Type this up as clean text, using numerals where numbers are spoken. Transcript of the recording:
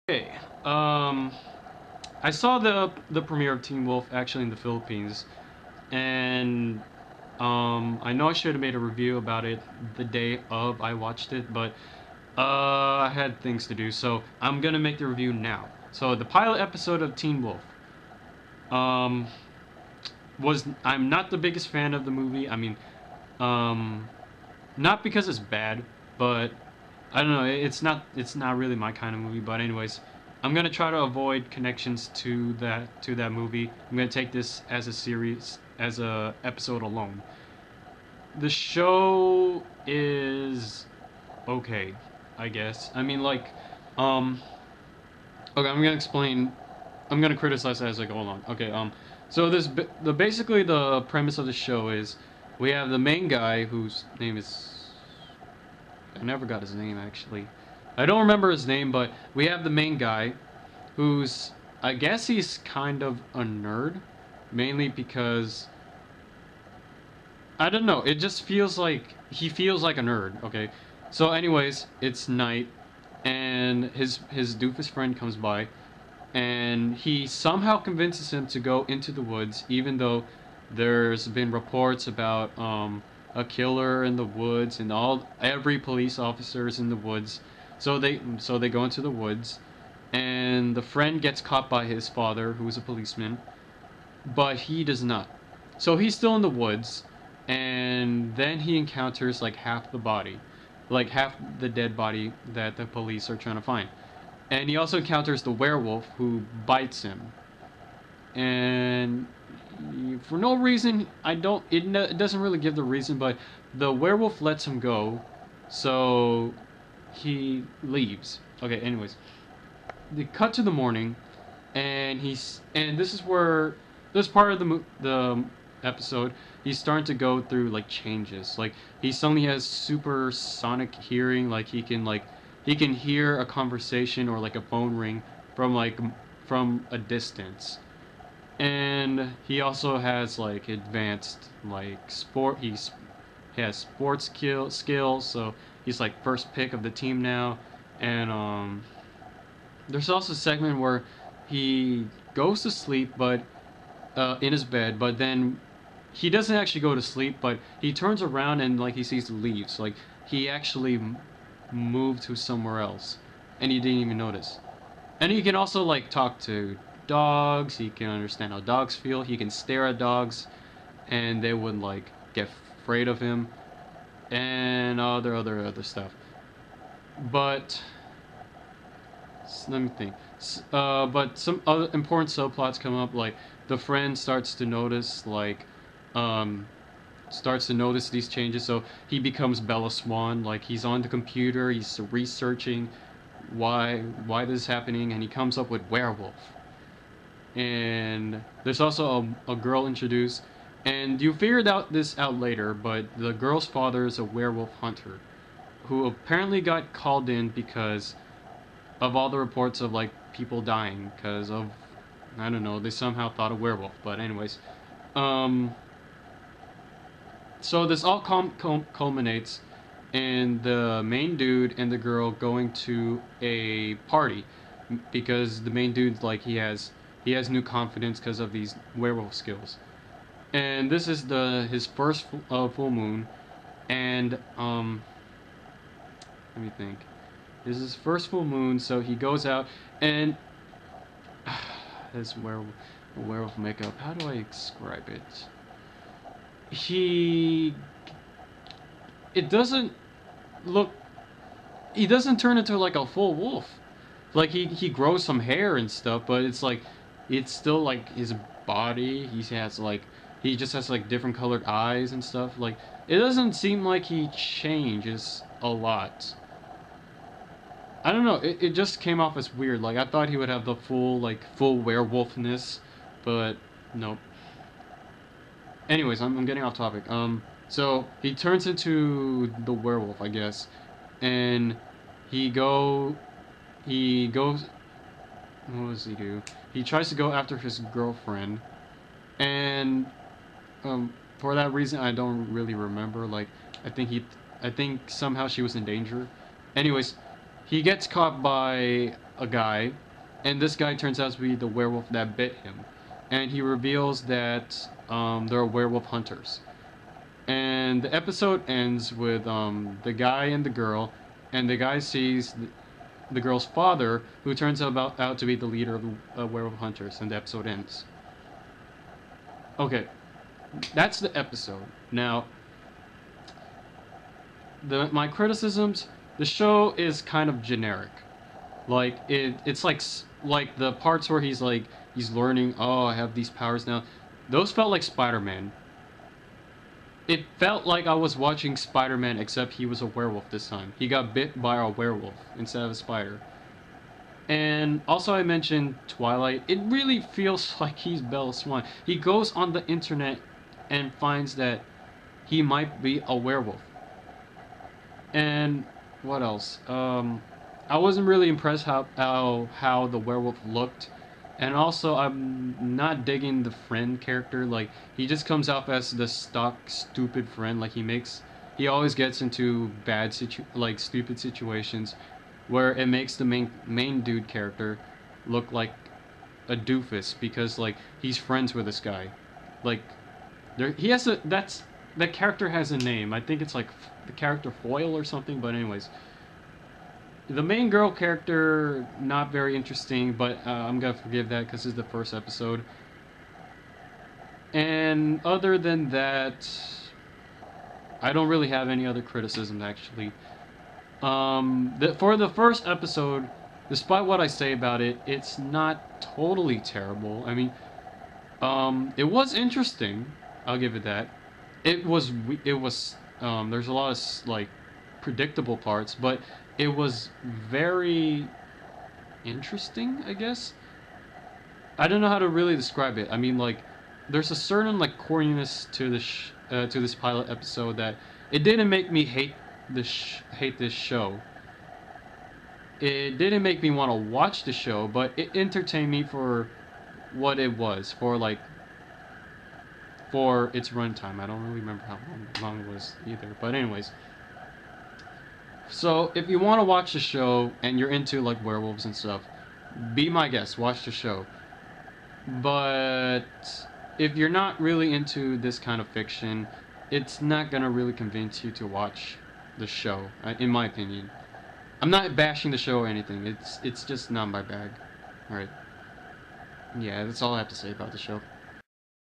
Okay, I saw the premiere of Teen Wolf actually in the Philippines, and I know I should have made a review about it the day of I watched it, but I had things to do, so I'm gonna make the review now. So the pilot episode of Teen Wolf, um, was I'm not the biggest fan of the movie. I mean, um, not because it's bad, but I don't know. It's not really my kind of movie. But anyways, I'm gonna try to avoid connections to that movie. I'm gonna take this as a series, as a episode alone. The show is okay, I guess. I mean, like, um, okay. I'm gonna explain. I'm gonna criticize as I go along. Okay. So the basically the premise of the show is we have the main guy whose name is I never got his name actually. I don't remember his name, but we have the main guy who's I guess he's kind of a nerd, mainly because I don't know, it just feels like he feels like a nerd, okay? So anyways, it's night and his doofus friend comes by and he somehow convinces him to go into the woods even though there's been reports about a killer in the woods and every police officer is in the woods. So they go into the woods and the friend gets caught by his father who is a policeman, but he does not. So he's still in the woods, and then he encounters like half the body, like half the dead body that the police are trying to find. And he also encounters the werewolf who bites him. And for no reason, I don't. It doesn't really give the reason, but the werewolf lets him go, so he leaves. Okay. Anyways, they cut to the morning, and this is where this part of the episode he's starting to go through like changes. Like he suddenly has supersonic hearing, like he can hear a conversation or like a phone ring from a distance. And he also has like advanced like he has sports skills, so he's like first pick of the team now. And there's also a segment where he goes to sleep, but in his bed, but then he doesn't actually go to sleep, but he turns around and like he sees the leaves. Like he actually moved to somewhere else, and he didn't even notice. And he can also like talk to dogs. He can understand how dogs feel. He can stare at dogs, and they would like get afraid of him, and other stuff. But let me think. But some other important subplots come up, like the friend um, starts to notice these changes. So he becomes Bella Swan. Like he's on the computer, he's researching why this is happening, and he comes up with werewolf. And there's also a girl introduced, and you figured this out later. But the girl's father is a werewolf hunter, who apparently got called in because of all the reports of like people dying because of I don't know, they somehow thought a werewolf. But anyways, um, so this all culminates in the main dude and the girl going to a party because the main dude like he has new confidence because of these werewolf skills. And this is the his first full moon, and let me think. This is his first full moon, so he goes out and this werewolf makeup. How do I describe it? He it doesn't look. He doesn't turn into like a full wolf. Like he grows some hair and stuff, but it's still like his body. He just has like different colored eyes and stuff. Like it doesn't seem like he changes a lot. I don't know. It just came off as weird. Like I thought he would have the full werewolfness, but nope. Anyways, I'm getting off topic. So he turns into the werewolf, I guess, and he go he goes. What does he do? He tries to go after his girlfriend, and for that reason, I don't really remember. Like, I think somehow she was in danger. Anyways, he gets caught by a guy, and this guy turns out to be the werewolf that bit him, and he reveals that they're werewolf hunters. And the episode ends with the guy and the girl, and the guy sees the girl's father, who turns out to be the leader of the werewolf hunters, and the episode ends. Okay, that's the episode. Now, my criticisms: the show is kind of generic. Like it's like the parts where he's learning. Oh, I have these powers now. Those felt like Spider-Man. It felt like I was watching Spider-Man, except he was a werewolf this time. He got bit by a werewolf instead of a spider. And also, I mentioned Twilight. It really feels like he's Bella Swan. He goes on the internet and finds that he might be a werewolf. And what else? I wasn't really impressed how the werewolf looked, and also I'm not digging the friend character. Like, he just comes off as the stock stupid friend. Like, he always gets into stupid situations, where it makes the main dude character look like a doofus because like he's friends with this guy. Like, he has a that character has a name. I think it's like the character Foil or something. But anyways, the main girl character, not very interesting, but I'm gonna forgive that because it's the first episode. And other than that, I don't really have any other criticisms actually. For the first episode, despite what I say about it, it's not totally terrible. I mean, it was interesting. I'll give it that. There's a lot of like predictable parts, but it was very interesting, I guess. I don't know how to really describe it. I mean, like, there's a certain like corniness to this pilot episode that it didn't make me hate this show. It didn't make me want to watch the show, but it entertained me for what it was, for its runtime. I don't really remember how long it was either. But anyways, so if you want to watch the show and you're into like werewolves and stuff, be my guest. Watch the show. But if you're not really into this kind of fiction, it's not gonna really convince you to watch the show, in my opinion. I'm not bashing the show or anything. It's just not my bag. All right. Yeah, that's all I have to say about the show.